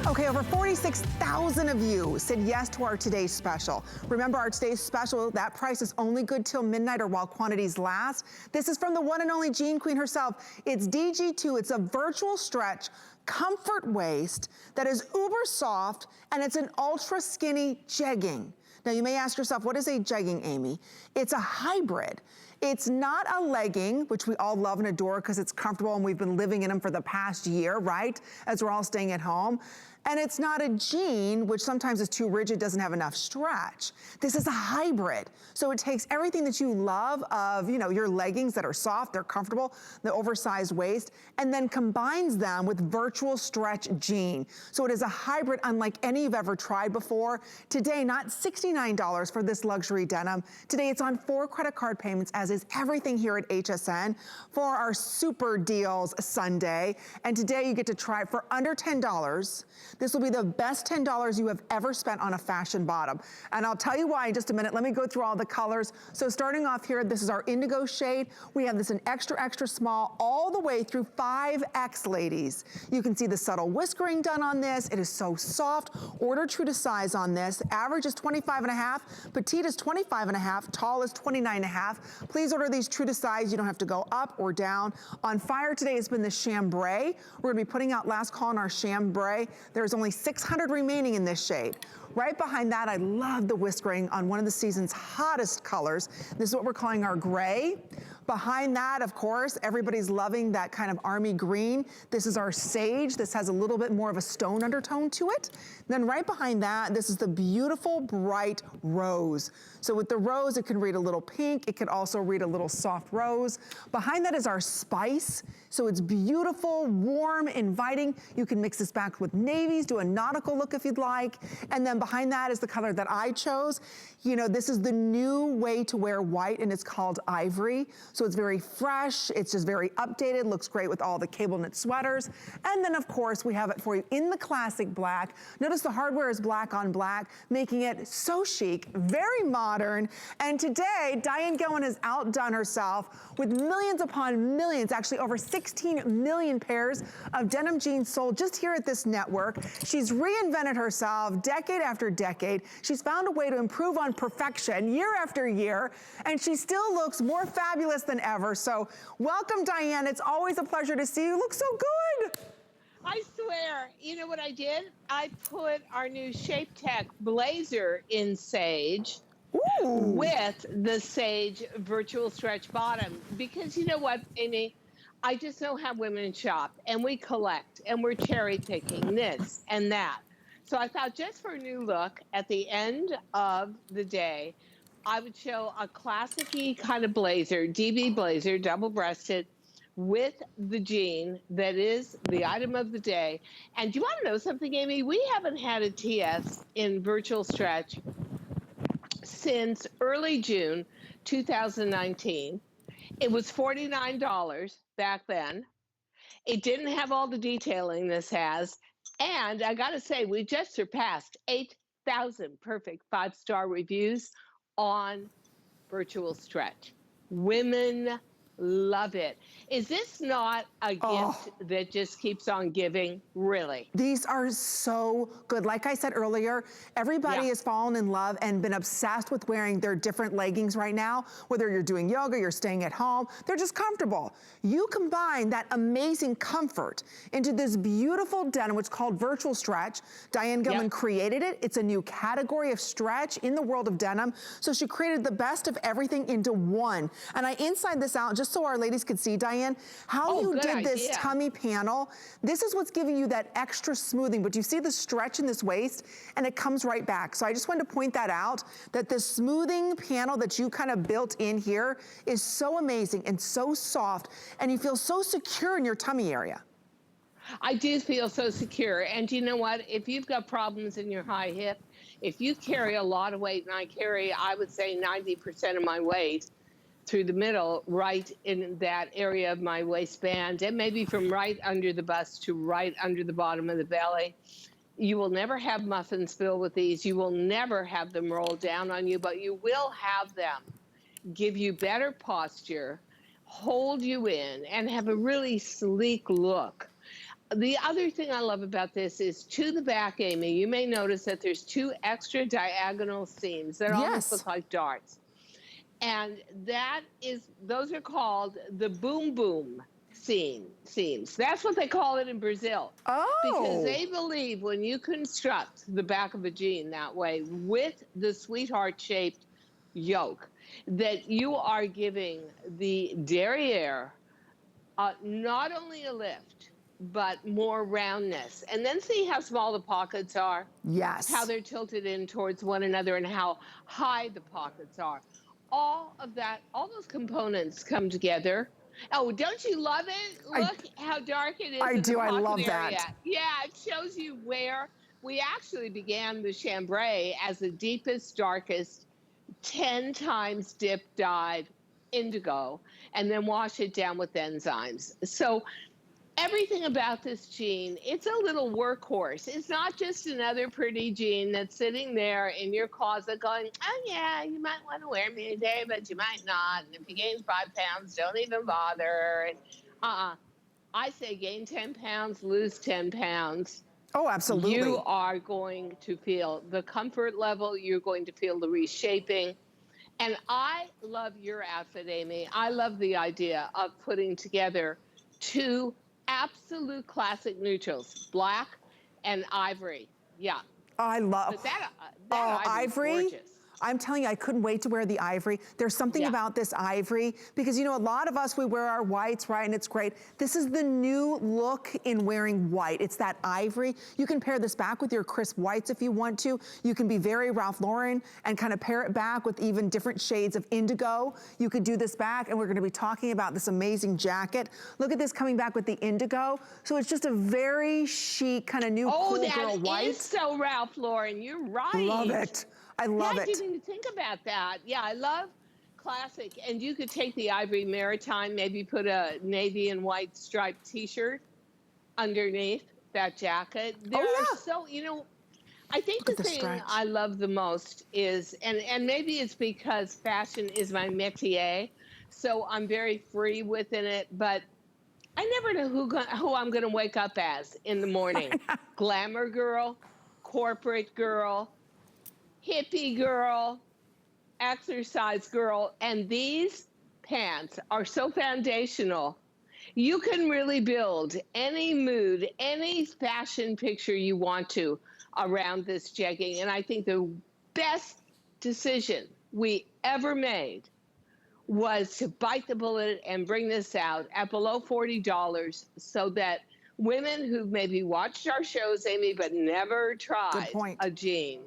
Okay, over 46,000 of you said yes to our today's special. Remember, our today's special, that price is only good till midnight or while quantities last. This is from the one and only Jean Queen herself. It's DG2, it's a virtual stretch comfort waist that is uber soft, and it's an ultra skinny jegging. Now you may ask yourself, what is a jegging, Amy? It's a hybrid. It's not a legging, which we all love and adore because it's comfortable and we've been living in them for the past year, right? As we're all staying at home. And it's not a jean, which sometimes is too rigid, doesn't have enough stretch. This is a hybrid. So it takes everything that you love of, you know, your leggings that are soft, they're comfortable, the oversized waist, and then combines them with virtual stretch jean. So it is a hybrid unlike any you've ever tried before. Today, not $69 for this luxury denim. Today, it's on 4 credit card payments, as is everything here at HSN for our Super Deals Sunday. And today, you get to try it for under $10. This will be the best $10 you have ever spent on a fashion bottom. And I'll tell you why in just a minute. Let me go through all the colors. So starting off here, this is our indigo shade. We have this in extra, extra small all the way through 5X, ladies. You can see the subtle whiskering done on this. It is so soft. Order true to size on this. Average is 25.5. Petite is 25.5. Tall is 29.5. Please order these true to size. You don't have to go up or down. On fire today has been the chambray. We're gonna be putting out last call on our chambray. There's only 600 remaining in this shade. Right behind that, I love the whiskering on one of the season's hottest colors. This is what we're calling our gray. Behind that, of course, everybody's loving that kind of army green. This is our sage. This has a little bit more of a stone undertone to it. Then right behind that, this is the beautiful bright rose. So with the rose, it can read a little pink. It could also read a little soft rose. Behind that is our spice. So it's beautiful, warm, inviting. You can mix this back with navies, do a nautical look if you'd like. And then behind that is the color that I chose. You know, this is the new way to wear white, and it's called ivory. So it's very fresh, it's just very updated, looks great with all the cable knit sweaters. And then of course, we have it for you in the classic black. Notice the hardware is black on black, making it so chic, very modern. And today, Diane Gilman has outdone herself with millions upon millions, actually over 16 million pairs of denim jeans sold just here at this network. She's reinvented herself decade after decade. She's found a way to improve on perfection year after year, and she still looks more fabulous than ever. So welcome, Diane. It's always a pleasure to see you. You look so good. I swear, you know what I did? I put our new Shape Tech blazer in sage. Ooh. With the sage virtual stretch bottom, because you know what, Amy? I just know how women shop, and we collect, and we're cherry picking this and that. So I thought, just for a new look at the end of the day, I would show a classic-y kind of blazer, DB blazer, double-breasted, with the jean that is the item of the day. And do you want to know something, Amy? We haven't had a TS in virtual stretch since early June 2019. It was $49 back then. It didn't have all the detailing this has. And I got to say, we just surpassed 8,000 perfect 5-star reviews on virtual stretch. Women love it. Is this not a gift that just keeps on giving? Really? These are so good. Like I said earlier, everybody has fallen in love and been obsessed with wearing their different leggings right now. Whether you're doing yoga, you're staying at home, they're just comfortable. You combine that amazing comfort into this beautiful denim, which is called virtual stretch. Diane Gilman created it. It's a new category of stretch in the world of denim. So she created the best of everything into one. And I inside this out just so our ladies could see, Diane, how you did this tummy panel. This is what's giving you that extra smoothing, but you see the stretch in this waist, and it comes right back. So I just wanted to point that out, that the smoothing panel that you kind of built in here is so amazing and so soft, and you feel so secure in your tummy area. I do feel so secure. And you know what? If you've got problems in your high hip, if you carry a lot of weight, and I carry, I would say 90% of my weight through the middle, right in that area of my waistband, and maybe from right under the bust to right under the bottom of the belly. You will never have muffins filled with these. You will never have them roll down on you, but you will have them give you better posture, hold you in, and have a really sleek look. The other thing I love about this is to the back, Amy, you may notice that there's 2 extra diagonal seams that almost Yes. look like darts. And those are called the boom boom seams. That's what they call it in Brazil. Because Oh. they believe when you construct the back of a jean that way with the sweetheart shaped yoke, that you are giving the derriere not only a lift, but more roundness. And then see how small the pockets are? Yes. How they're tilted in towards one another and how high the pockets are. All of that, all those components come together. Oh, don't you love it? Look how dark it is in the do. I pocket love area. that. Yeah, it shows you where we actually began the chambray as the deepest, darkest, 10 times dip dyed indigo, and then wash it down with enzymes. So everything about this jean, it's a little workhorse. It's not just another pretty jean that's sitting there in your closet going, oh yeah, you might want to wear me today, but you might not. And if you gain 5 pounds, don't even bother. And I say gain 10 pounds, lose 10 pounds. Oh, absolutely. You are going to feel the comfort level. You're going to feel the reshaping. And I love your outfit, Amy. I love the idea of putting together 2 absolute classic neutrals, black and ivory. Yeah. I love But that ivory is gorgeous. I'm telling you, I couldn't wait to wear the ivory. There's something about this ivory because, you know, a lot of us, we wear our whites, right? And it's great. This is the new look in wearing white. It's that ivory. You can pair this back with your crisp whites if you want to. You can be very Ralph Lauren and kind of pair it back with even different shades of indigo. You could do this back, and we're gonna be talking about this amazing jacket. Look at this coming back with the indigo. So it's just a very chic kind of new cool girl white. Oh, that is so Ralph Lauren. You're right. Love it. I love it. I didn't even think about that. Yeah, I love classic. And you could take the ivory maritime, maybe put a navy and white striped t-shirt underneath that jacket. There are so, you know, I think the thing I love the most is, and maybe it's because fashion is my métier, so I'm very free within it, but I never know who I'm going to wake up as in the morning. Glamour girl, corporate girl, hippie girl, exercise girl, and these pants are so foundational. You can really build any mood, any fashion picture you want to around this jegging. And I think the best decision we ever made was to bite the bullet and bring this out at below $40 so that women who maybe watched our shows, Amy, but never tried a jean,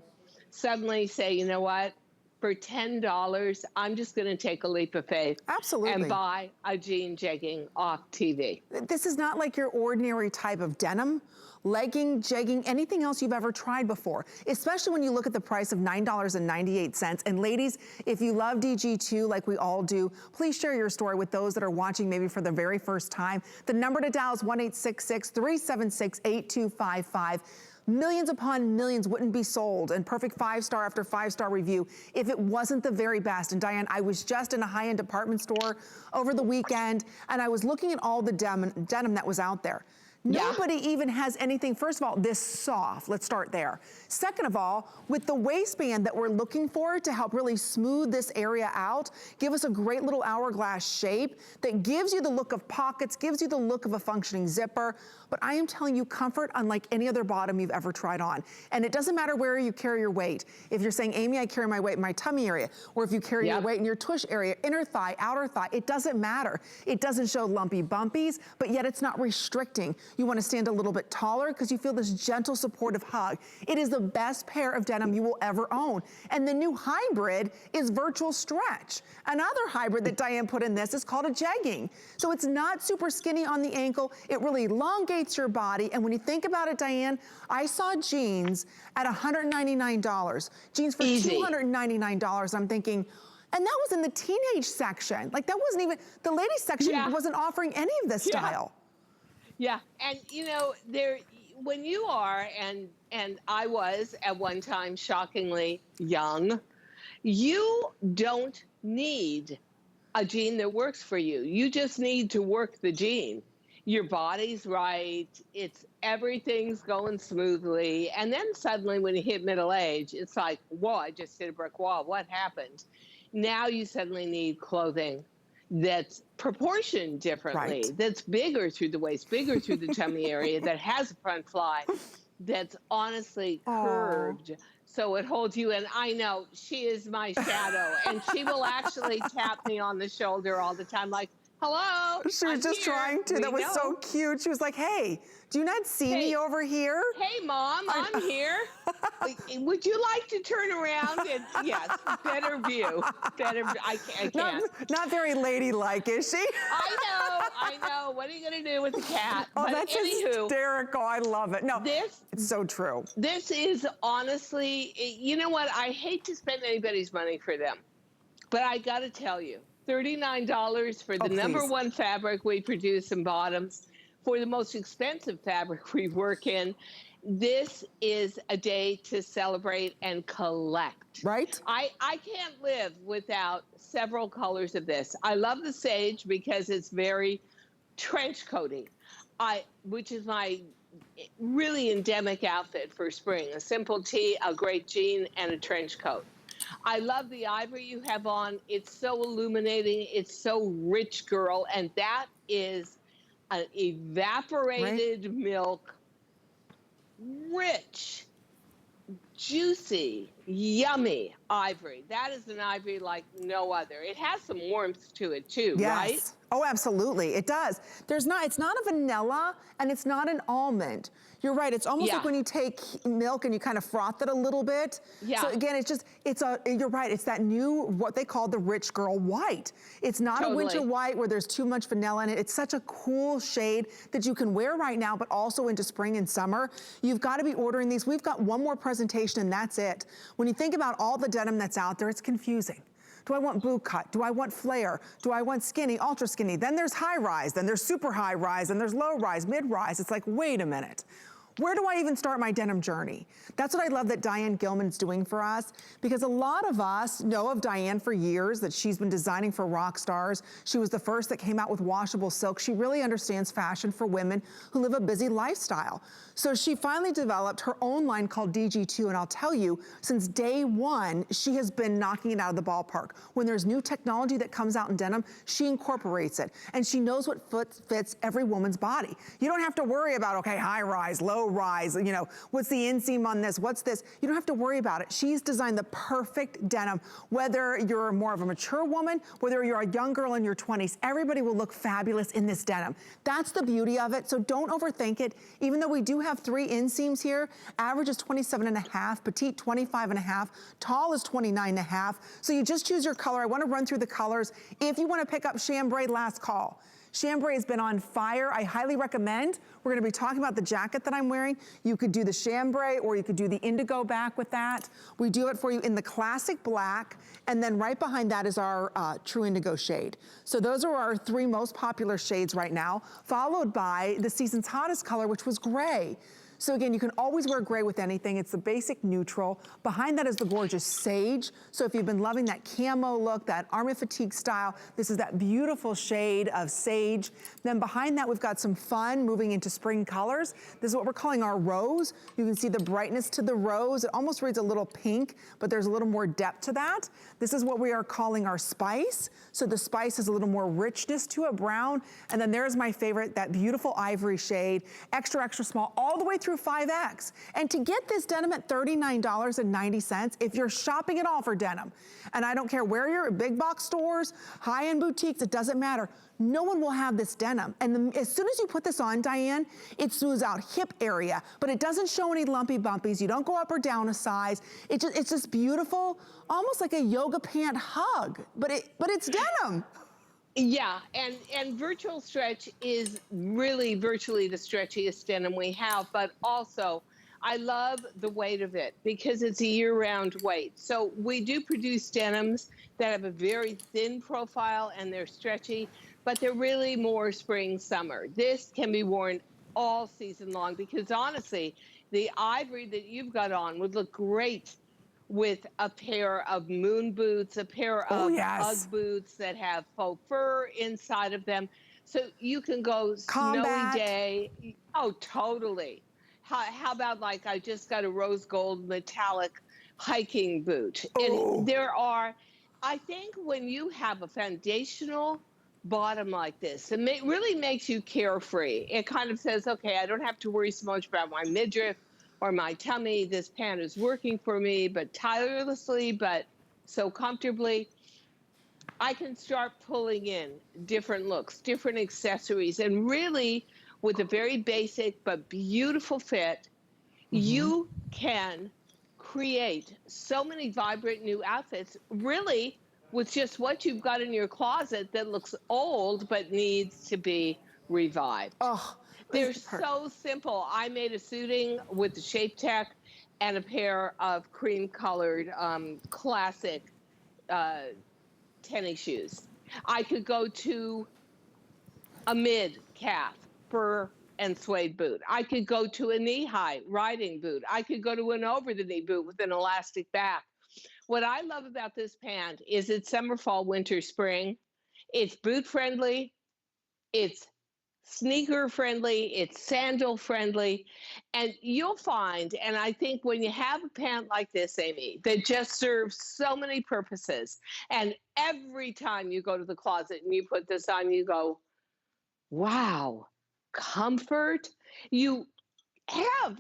suddenly say, you know what, for $10, I'm just going to take a leap of faith. Absolutely. And buy a jean jegging off TV. This is not like your ordinary type of denim, legging, jegging, anything else you've ever tried before, especially when you look at the price of $9.98. And ladies, if you love DG2 like we all do, please share your story with those that are watching maybe for the very first time. The number to dial is 1-866-376-8255. Millions upon millions wouldn't be sold, and perfect 5-star after 5-star review if it wasn't the very best. And Diane, I was just in a high-end department store over the weekend, and I was looking at all the denim that was out there. Nobody even has anything, first of all, this soft. Let's start there. Second of all, with the waistband that we're looking for to help really smooth this area out, give us a great little hourglass shape that gives you the look of pockets, gives you the look of a functioning zipper. But I am telling you, comfort unlike any other bottom you've ever tried on. And it doesn't matter where you carry your weight. If you're saying, Amy, I carry my weight in my tummy area, or if you carry your weight in your tush area, inner thigh, outer thigh, it doesn't matter. It doesn't show lumpy bumpies, but yet it's not restricting. You want to stand a little bit taller because you feel this gentle, supportive hug. It is the best pair of denim you will ever own. And the new hybrid is virtual stretch. Another hybrid that Diane put in this is called a jegging. So it's not super skinny on the ankle. It really elongates your body. And when you think about it, Diane, I saw jeans at $199. Jeans for $299. I'm thinking, and that was in the teenage section. Like that wasn't even, the ladies section wasn't offering any of this style. Yeah, and you know, when you are, and I was at one time shockingly young, you don't need a jean that works for you. You just need to work the jean. your body's right, everything's going smoothly. And then suddenly when you hit middle age, it's like, whoa, I just hit a brick wall. What happened? Now you suddenly need clothing that's proportioned differently, Right. that's bigger through the waist, bigger through the tummy area, that has a front fly, that's honestly Aw. curved so it holds you in. I know she is my shadow, and she will actually tap me on the shoulder all the time, like, hello, She was I'm just here. trying to. We That was so know. cute. She was like, hey, do you not see me Hey, over here? hey, Mom, I'm here. Would you like to turn around? And yes, better view. Better. I can't. Not very ladylike, is she? I know. What are you going to do with the cat? Oh, But that's anywho, hysterical. I love it. No, it's so true. this is honestly, you know what? I hate to spend anybody's money for them, but I got to tell you, $39 for the number one fabric we produce in bottoms, for the most expensive fabric we work in. This is a day to celebrate and collect. Right? I can't live without several colors of this. I love the sage because it's very trench coaty, which is my really endemic outfit for spring. A simple tee, a great jean, and a trench coat. I love the ivory you have on. It's so illuminating. It's so rich, girl. And that is an evaporated milk, rich, juicy, yummy ivory. That is an ivory like no other. It has some warmth to it too, right? Yes. Oh, absolutely. It does. It's not a vanilla and it's not an almond. You're right. It's almost like when you take milk and you kind of froth it a little bit. Yeah. So again, you're right. It's that new, what they call the rich girl white. It's not a winter white where there's too much vanilla in it. It's such a cool shade that you can wear right now, but also into spring and summer. You've got to be ordering these. We've got one more presentation and that's it. When you think about all the denim that's out there, it's confusing. Do I want boot cut? Do I want flare? Do I want skinny, ultra skinny? Then there's high rise, then there's super high rise, then there's low rise, mid rise. It's like, wait a minute. Where do I even start my denim journey? That's what I love that Diane Gilman's doing for us, because a lot of us know of Diane for years, that she's been designing for rock stars. She was the first that came out with washable silk. She really understands fashion for women who live a busy lifestyle. So she finally developed her own line called DG2, and I'll tell you, since day one, she has been knocking it out of the ballpark. When there's new technology that comes out in denim, she incorporates it, and she knows what fits every woman's body. You don't have to worry about, okay, high rise, low rise, you know, what's the inseam on this, what's this? You don't have to worry about it. She's designed the perfect denim. Whether you're more of a mature woman, whether you're a young girl in your 20s, everybody will look fabulous in this denim. That's the beauty of it, so don't overthink it. Even though we do have 3 inseams here, average is 27.5, petite 25.5, tall is 29.5. So you just choose your color. I wanna run through the colors. If you wanna pick up chambray, last call. Chambray has been on fire. I highly recommend. We're gonna be talking about the jacket that I'm wearing. You could do the chambray or you could do the indigo back with that. We do it for you in the classic black, and then right behind that is our true indigo shade. So those are our 3 most popular shades right now, followed by the season's hottest color, which was gray. So again, you can always wear gray with anything. It's the basic neutral. Behind that is the gorgeous sage. So if you've been loving that camo look, that army fatigue style, this is that beautiful shade of sage. Then behind that, we've got some fun moving into spring colors. This is what we're calling our rose. You can see the brightness to the rose. It almost reads a little pink, but there's a little more depth to that. This is what we are calling our spice. So the spice has a little more richness to it, brown. And then there's my favorite, that beautiful ivory shade, extra, extra small, all the way through 5X. And to get this denim at $39.90, if you're shopping at all for denim, and I don't care where you're at, big box stores, high-end boutiques, it doesn't matter. No one will have this denim. And as soon as you put this on, Diane, it smooths out hip area, but it doesn't show any lumpy bumpies. You don't go up or down a size. It's just beautiful, almost like a yoga pant hug, but it's denim. Yeah, and virtual stretch is really virtually the stretchiest denim we have, but also I love the weight of it because it's a year-round weight. So we do produce denims that have a very thin profile and they're stretchy, but they're really more spring, summer. This can be worn all season long because honestly, the ivory that you've got on would look great with a pair of moon boots, a pair of Ugg boots that have faux fur inside of them. So you can go Combat. snowy day. Oh, totally. How about, like, I just got a rose gold metallic hiking boot. And Oh. there are, I think when you have a foundational bottom like this, it really makes you carefree. It kind of says, okay, I don't have to worry so much about my midriff or my tummy. This pant is working for me, but tirelessly, but so comfortably. I can start pulling in different looks, different accessories, and really, with a very basic but beautiful fit, you can create so many vibrant new outfits, really, with just what you've got in your closet that looks old but needs to be revived. Oh, They're so simple. I made a suiting with the Shape Tech and a pair of cream colored classic uh, tennis shoes. I could go to a mid-calf fur and suede boot. I could go to a knee-high riding boot. I could go to an over-the-knee boot with an elastic back. What I love about this pant is it's summer, fall, winter, spring. It's boot friendly. It's sneaker friendly, it's sandal friendly, and you'll find, and I think when you have a pant like this, Amy, that just serves so many purposes, and every time you go to the closet and you put this on, you go, wow, comfort. You have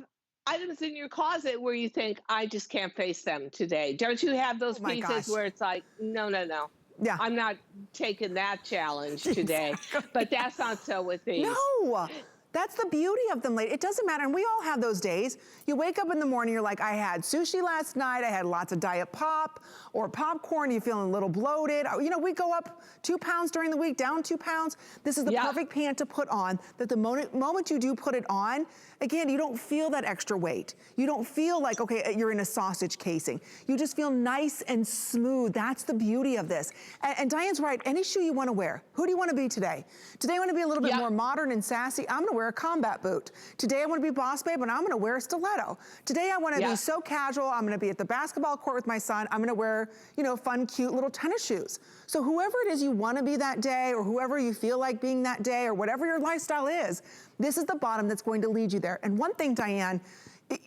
items in your closet where you think, I just can't face them today. Don't you have those pieces where it's like, no, no, no. Yeah. I'm not taking that challenge today. Exactly. But that's not so with these. No. That's the beauty of them, lady. It doesn't matter, and we all have those days. You wake up in the morning, you're like, I had sushi last night, I had lots of Diet Pop or popcorn, you're feeling a little bloated. You know, we go up 2 pounds during the week, down 2 pounds. This is the perfect pant to put on, that the moment you do put it on, again, you don't feel that extra weight. You don't feel like, okay, you're in a sausage casing. You just feel nice and smooth. That's the beauty of this. And Diane's right, any shoe you wanna wear. Who do you wanna be today? Today I wanna be a little bit more modern and sassy. I'm gonna wear a combat boot. Today I wanna be boss babe and I'm gonna wear a stiletto. Today I wanna be so casual, I'm gonna be at the basketball court with my son, I'm gonna wear, you know, fun, cute little tennis shoes. So whoever it is you wanna be that day, or whoever you feel like being that day, or whatever your lifestyle is, this is the bottom that's going to lead you there. And one thing, Diane,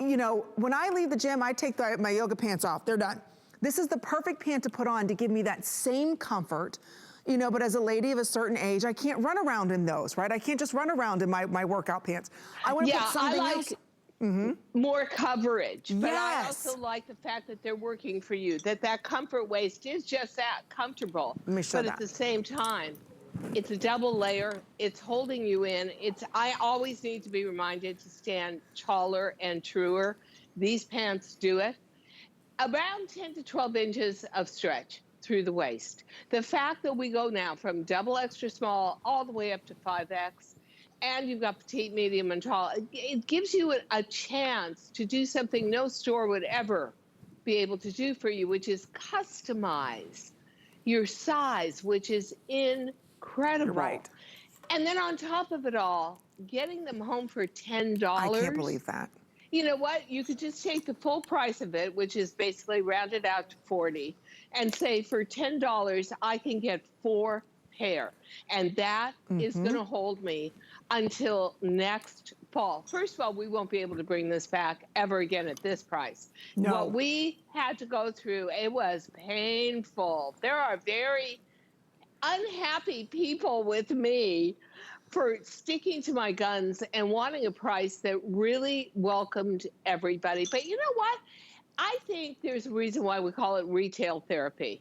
you know, when I leave the gym, I take my yoga pants off, they're done. This is the perfect pant to put on to give me that same comfort, you know, but as a lady of a certain age, I can't run around in those, right? I can't just run around in my workout pants. I want to put something else. More coverage, but I also like the fact that they're working for you, that comfort waist is just that, comfortable. Let me show but at the same time, it's a double layer, it's holding you in. I always need to be reminded to stand taller and truer. These pants do it. Around 10 to 12 inches of stretch through the waist. The fact that we go now from double extra small all the way up to 5X, and you've got petite, medium, and tall, it gives you a chance to do something no store would ever be able to do for you, which is customize your size, which is incredible. You're right. And then on top of it all, getting them home for $10. I can't believe that. You know what? You could just take the full price of it, which is basically rounded out to 40, and say for $10, I can get 4 pair. And that is going to hold me until next fall. First of all, we won't be able to bring this back ever again at this price. No. What we had to go through, it was painful. There are very unhappy people with me for sticking to my guns and wanting a price that really welcomed everybody. But you know what? I think there's a reason why we call it retail therapy.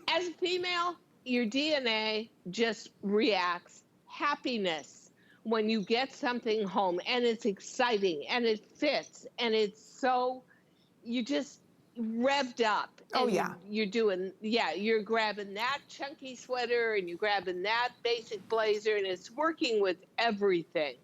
As a female, your DNA just reacts happiness when you get something home and it's exciting and it fits and it's so, you just revved up. Oh, yeah. You're doing, you're grabbing that chunky sweater and you're grabbing that basic blazer and it's working with everything.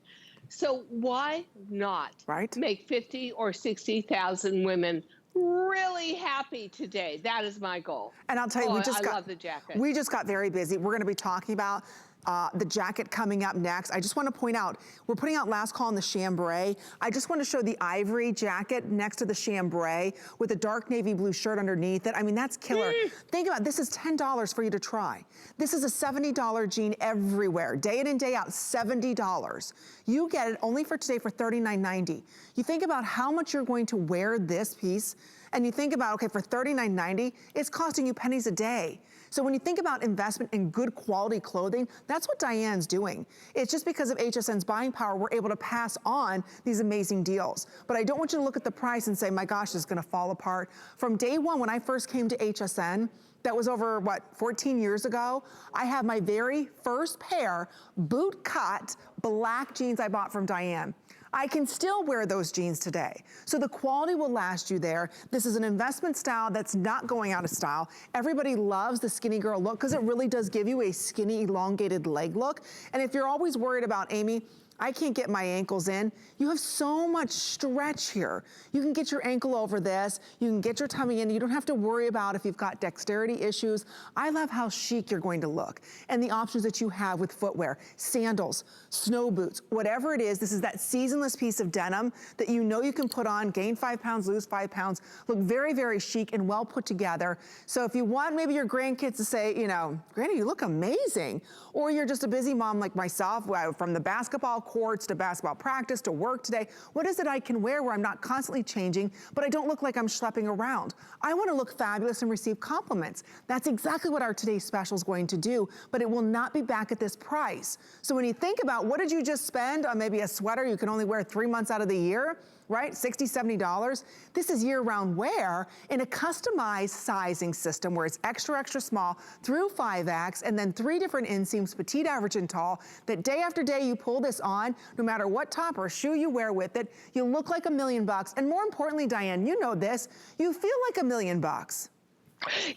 So why not make 50 or 60,000 women really happy today? That is my goal. And I'll tell you, I love the jacket. We just got very busy. We're going to be talking about the jacket coming up next. I just want to point out, we're putting out last call on the chambray. I just want to show the ivory jacket next to the chambray with a dark navy blue shirt underneath it. I mean, that's killer. Think about it, this is $10 for you to try. This is a $70 jean everywhere, day in and day out, $70. You get it only for today for $39.90. You think about how much you're going to wear this piece, and you think about, okay, for $39.90, it's costing you pennies a day. So when you think about investment in good quality clothing, that's what Diane's doing. It's just because of HSN's buying power, we're able to pass on these amazing deals. But I don't want you to look at the price and say, my gosh, this is gonna fall apart. From day one, when I first came to HSN, that was over, what, 14 years ago, I have my very first pair boot cut black jeans I bought from Diane. I can still wear those jeans today. So the quality will last you there. This is an investment style that's not going out of style. Everybody loves the skinny girl look because it really does give you a skinny, elongated leg look. And if you're always worried about, Amy, I can't get my ankles in, you have so much stretch here. You can get your ankle over this, you can get your tummy in, you don't have to worry about if you've got dexterity issues. I love how chic you're going to look and the options that you have with footwear, sandals, snow boots, whatever it is. This is that seasonless piece of denim that you know you can put on, gain 5 pounds, lose 5 pounds, look very, very chic and well put together. So if you want maybe your grandkids to say, you know, Granny, you look amazing, or you're just a busy mom like myself, from the basketball courts to basketball practice to work today, what is it I can wear where I'm not constantly changing, but I don't look like I'm schlepping around? I want to look fabulous and receive compliments. That's exactly what our today's special is going to do, but it will not be back at this price. So when you think about what did you just spend on maybe a sweater you can only wear 3 months out of the year, right? $60, $70. This is year-round wear in a customized sizing system where it's extra, extra small through 5X and then 3 different inseams, petite, average, and tall, that day after day you pull this on, no matter what top or shoe you wear with it, you look like $1,000,000. And more importantly, Diane, you know this, you feel like $1,000,000.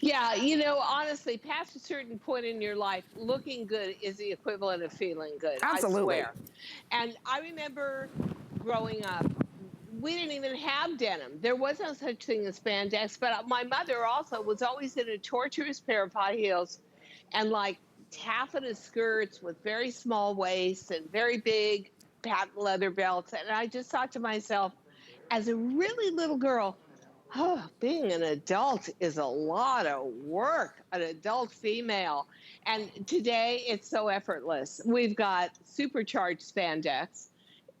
Yeah, you know, honestly, past a certain point in your life, looking good is the equivalent of feeling good. Absolutely. I swear. And I remember growing up, we didn't even have denim. There was no such thing as spandex, but my mother also was always in a torturous pair of high heels and like taffeta skirts with very small waists and very big patent leather belts. And I just thought to myself, as a really little girl, oh, being an adult is a lot of work, an adult female. And today it's so effortless. We've got supercharged spandex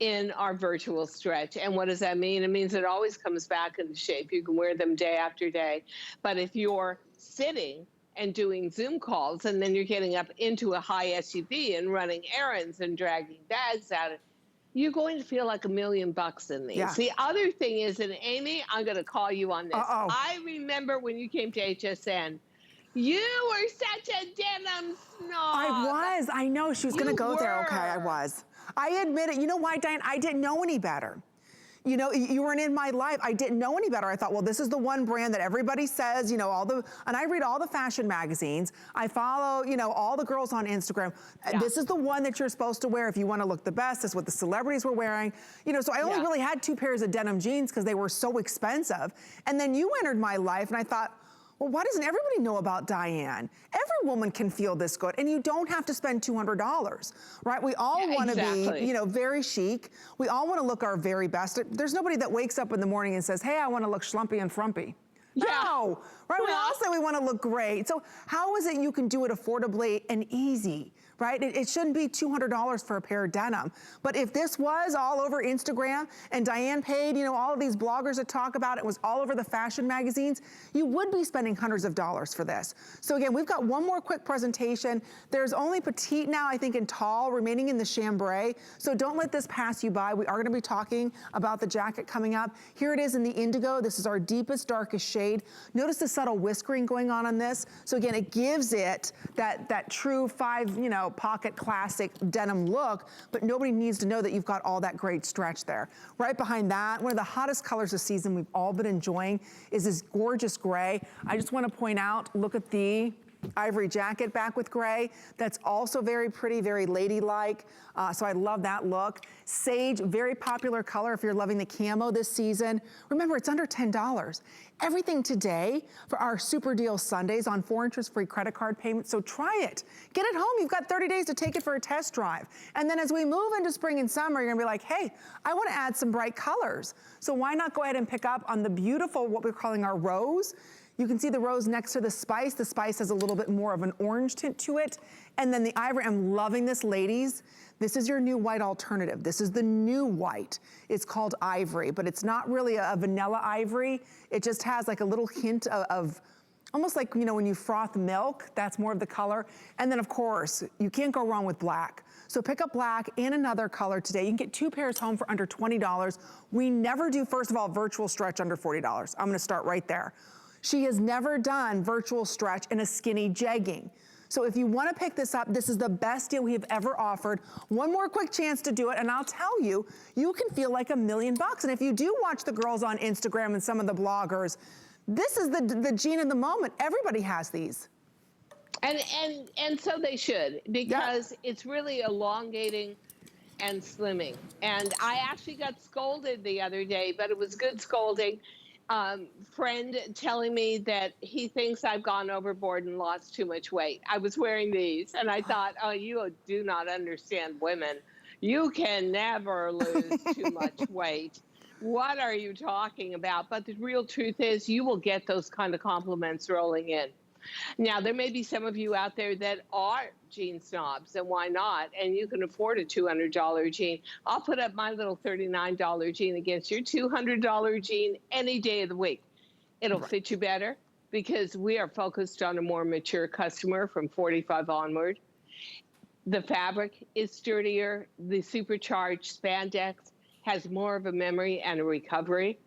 in our virtual stretch. And what does that mean? It means it always comes back into shape. You can wear them day after day. But if you're sitting and doing Zoom calls and then you're getting up into a high SUV and running errands and dragging bags out, you're going to feel like $1,000,000 in these. Yeah. The other thing is, and Amy, I'm going to call you on this. I remember when you came to HSN, you were such a denim snob. I know, she was going to go there. Okay, I was. I admit it. You know why, Diane? I didn't know any better. You know, you weren't in my life. I didn't know any better. I thought, well, this is the one brand that everybody says, you know, and I read all the fashion magazines. I follow, you know, all the girls on Instagram. Yeah. This is the one that you're supposed to wear if you want to look the best. This is what the celebrities were wearing. You know, so I only really had 2 pairs of denim jeans because they were so expensive. And then you entered my life and I thought, well, why doesn't everybody know about Diane? Every woman can feel this good, and you don't have to spend $200, right? We all want to be, you know, very chic. We all want to look our very best. There's nobody that wakes up in the morning and says, hey, I want to look schlumpy and frumpy. No, right? We all say we want to look great. So how is it you can do it affordably and easy? Right? It shouldn't be $200 for a pair of denim. But if this was all over Instagram and Diane paid, you know, all of these bloggers that talk about it, was all over the fashion magazines, you would be spending hundreds of dollars for this. So again, we've got one more quick presentation. There's only petite now, I think, and tall remaining in the chambray. So don't let this pass you by. We are going to be talking about the jacket coming up. Here it is in the indigo. This is our deepest, darkest shade. Notice the subtle whiskering going on this. So again, it gives it that true 5, you know, pocket classic denim look, but nobody needs to know that you've got all that great stretch there. Right behind that, one of the hottest colors this season we've all been enjoying is this gorgeous gray. I just want to point out, look at the ivory jacket back with gray. That's also very pretty, very ladylike. So I love that look. Sage, very popular color if you're loving the camo this season. Remember, it's under $10. Everything today for our super deal Sundays on 4 interest-free credit card payments. So try it. Get it home. You've got 30 days to take it for a test drive. And then as we move into spring and summer, you're gonna be like, hey, I wanna add some bright colors. So why not go ahead and pick up on the beautiful, what we're calling our rose. You can see the rose next to the spice. The spice has a little bit more of an orange tint to it. And then the ivory, I'm loving this, ladies. This is your new white alternative. This is the new white. It's called ivory, but it's not really a vanilla ivory. It just has like a little hint of almost like, you know, when you froth milk, that's more of the color. And then of course, you can't go wrong with black. So pick up black and another color today. You can get 2 pairs home for under $20. We never do, first of all, virtual stretch under $40. I'm gonna start right there. She has never done virtual stretch in a skinny jegging. So if you wanna pick this up, this is the best deal we have ever offered. One more quick chance to do it, and I'll tell you, you can feel like $1 million. And if you do watch the girls on Instagram and some of the bloggers, this is the gene of the moment. Everybody has these. And so they should, because it's really elongating and slimming. And I actually got scolded the other day, but it was good scolding. Friend telling me that he thinks I've gone overboard and lost too much weight. I was wearing these and I thought, oh, you do not understand women. You can never lose too much weight. What are you talking about? But the real truth is you will get those kind of compliments rolling in. Now, there may be some of you out there that are jean snobs, and why not? And you can afford a $200 jean. I'll put up my little $39 jean against your $200 jean any day of the week. It'll fit you better because we are focused on a more mature customer from 45 onward. The fabric is sturdier. The supercharged spandex has more of a memory and a recovery.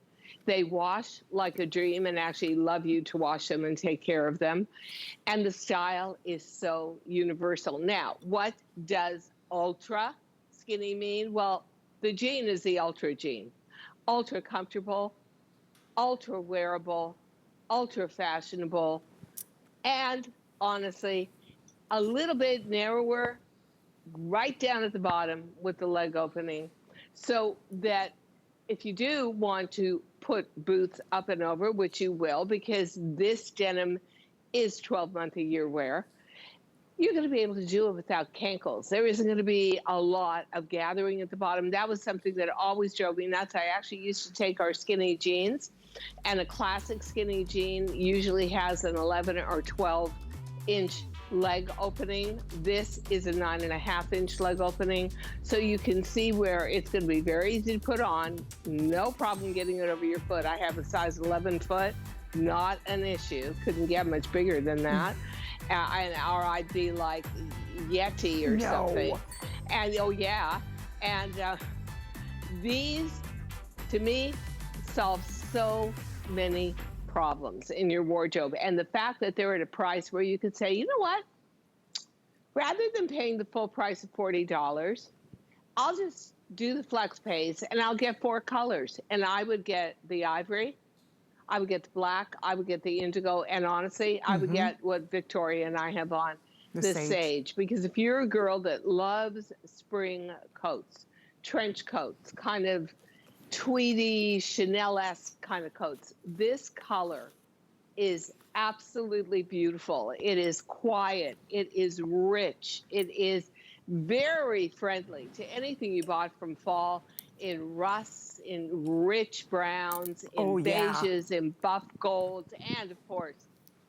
They wash like a dream and actually love you to wash them and take care of them. And the style is so universal. Now, what does ultra skinny mean? Well, the jean is the ultra jean. Ultra comfortable, ultra wearable, ultra fashionable, and honestly, a little bit narrower right down at the bottom with the leg opening, so that if you do want to put boots up and over, which you will, because this denim is 12-month-a-year wear, you're going to be able to do it without cankles. There isn't going to be a lot of gathering at the bottom. That was something that always drove me nuts. I actually used to take our skinny jeans, and a classic skinny jean usually has an 11 or 12-inch leg opening. This is a 9.5-inch leg opening. So you can see where it's going to be very easy to put on. No problem getting it over your foot. I have a size 11 foot, not an issue. Couldn't get much bigger than that. Or I'd be like Yeti or something. And oh yeah. And these, to me, solve so many problems in your wardrobe. And the fact that they're at a price where you could say, you know what, rather than paying the full price of $40, I'll just do the flex pays and I'll get 4 colors. And I would get the ivory, I would get the black, I would get the indigo, and honestly, I would get what Victoria and I have on, the sage. Because if you're a girl that loves spring coats, trench coats, kind of tweedy, Chanel-esque kind of coats, this color is absolutely beautiful. It is quiet. It is rich. It is very friendly to anything you bought from fall, in rusts, in rich browns, in beiges, in buff golds, and of course,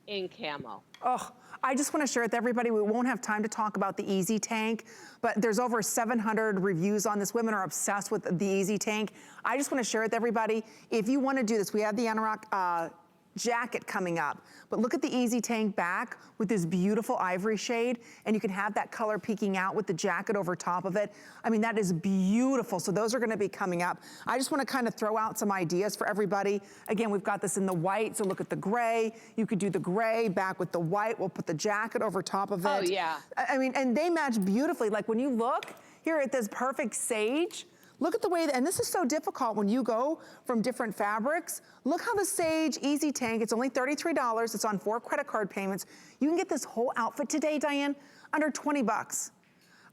in camo. Oh, I just want to share with everybody, we won't have time to talk about the Easy Tank, but there's over 700 reviews on this. Women are obsessed with the Easy Tank. I just want to share with everybody, if you want to do this, we have the anorak jacket coming up, but look at the Easy Tank back with this beautiful ivory shade, and you can have that color peeking out with the jacket over top of it. I mean, that is beautiful. So those are going to be coming up. I just want to kind of throw out some ideas for everybody. Again, we've got this in the white, so look at the gray. You could do the gray back with the white. We'll put the jacket over top of it. Oh, yeah. I mean, and they match beautifully. Like when you look here at this perfect sage, Look at the way, and this is so difficult when you go from different fabrics. Look how the Sage Easy Tank, it's only $33. It's on 4 credit card payments. You can get this whole outfit today, Diane, under 20 bucks.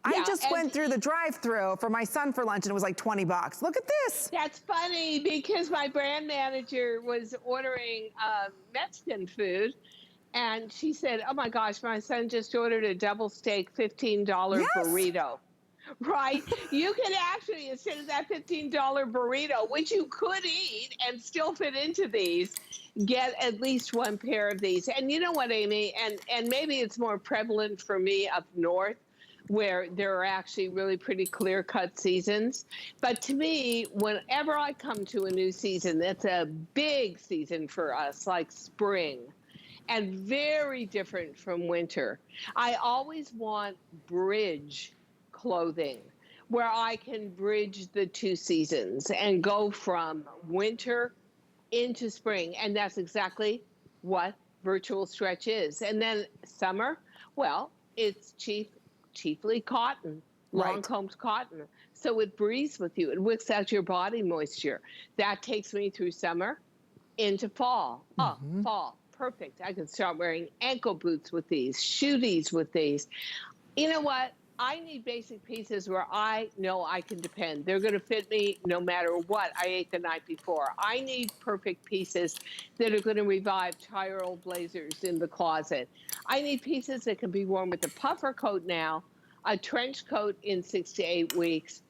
I just went through the drive-through for my son for lunch and it was like 20 bucks. Look at this. That's funny because my brand manager was ordering Mexican food and she said, oh my gosh, my son just ordered a double steak $15 burrito. Right? You can actually, instead of that $15 burrito, which you could eat and still fit into these, get at least 1 pair of these. And you know what, Amy, and maybe it's more prevalent for me up north, where there are actually really pretty clear-cut seasons. But to me, whenever I come to a new season, that's a big season for us, like spring, and very different from winter. I always want bridge clothing, where I can bridge the 2 seasons and go from winter into spring. And that's exactly what virtual stretch is. And then summer, well, it's chiefly cotton, long combed cotton. So it breathes with you. It wicks out your body moisture. That takes me through summer into fall. Oh, fall, perfect. I can start wearing ankle boots with these, shooties with these. You know what? I need basic pieces where I know I can depend. They're going to fit me no matter what I ate the night before. I need perfect pieces that are going to revive tired old blazers in the closet. I need pieces that can be worn with a puffer coat now, a trench coat in 6 to 8 weeks,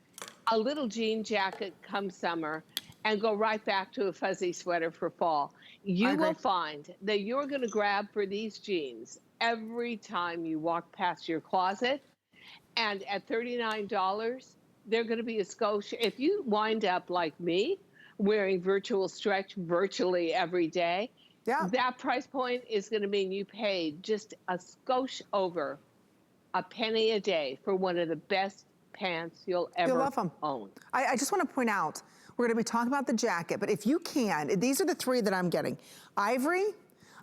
a little jean jacket come summer, and go right back to a fuzzy sweater for fall. You will find that you're going to grab for these jeans every time you walk past your closet. And at $39, they're going to be a skosh. If you wind up like me, wearing virtual stretch virtually every day, that price point is going to mean you paid just a skosh over a penny a day for one of the best pants you'll ever own. I just want to point out, we're going to be talking about the jacket, but if you can, these are the 3 that I'm getting. Ivory,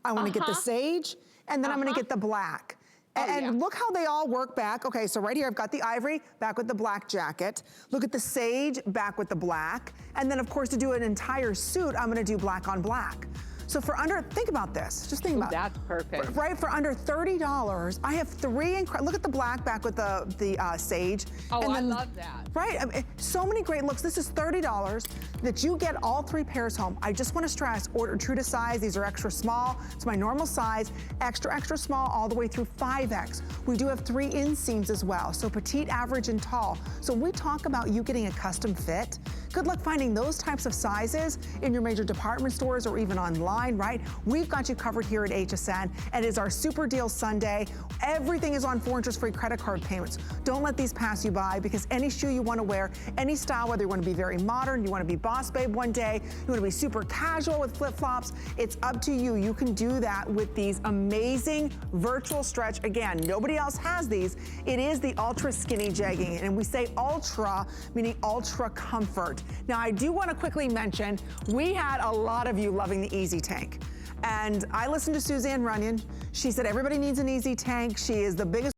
I want to get the sage, and then I'm going to get the black. And look how they all work back. Okay, so right here, I've got the ivory back with the black jacket. Look at the sage back with the black. And then of course, to do an entire suit, I'm gonna do black on black. So for under, think about this, just think about it. That's perfect. Right, for under $30, I have 3 incredible, look at the black back with the sage. Oh, and then, I love that. Right, I mean, so many great looks. This is $30 that you get all 3 pairs home. I just wanna stress, order true to size. These are extra small. It's my normal size, extra, extra small, all the way through 5X. We do have 3 inseams as well, so petite, average, and tall. So when we talk about you getting a custom fit, good luck finding those types of sizes in your major department stores or even online, right? We've got you covered here at HSN, and it is our Super Deal Sunday. Everything is on 4 interest-free credit card payments. Don't let these pass you by, because any shoe you want to wear, any style, whether you want to be very modern, you want to be boss babe one day, you want to be super casual with flip-flops, it's up to you. You can do that with these amazing virtual stretch. Again, nobody else has these. It is the ultra skinny jegging, and we say ultra, meaning ultra comfort. Now, I do want to quickly mention, we had a lot of you loving the Easy Tank. And I listened to Suzanne Runyon. She said everybody needs an Easy Tank. She is the biggest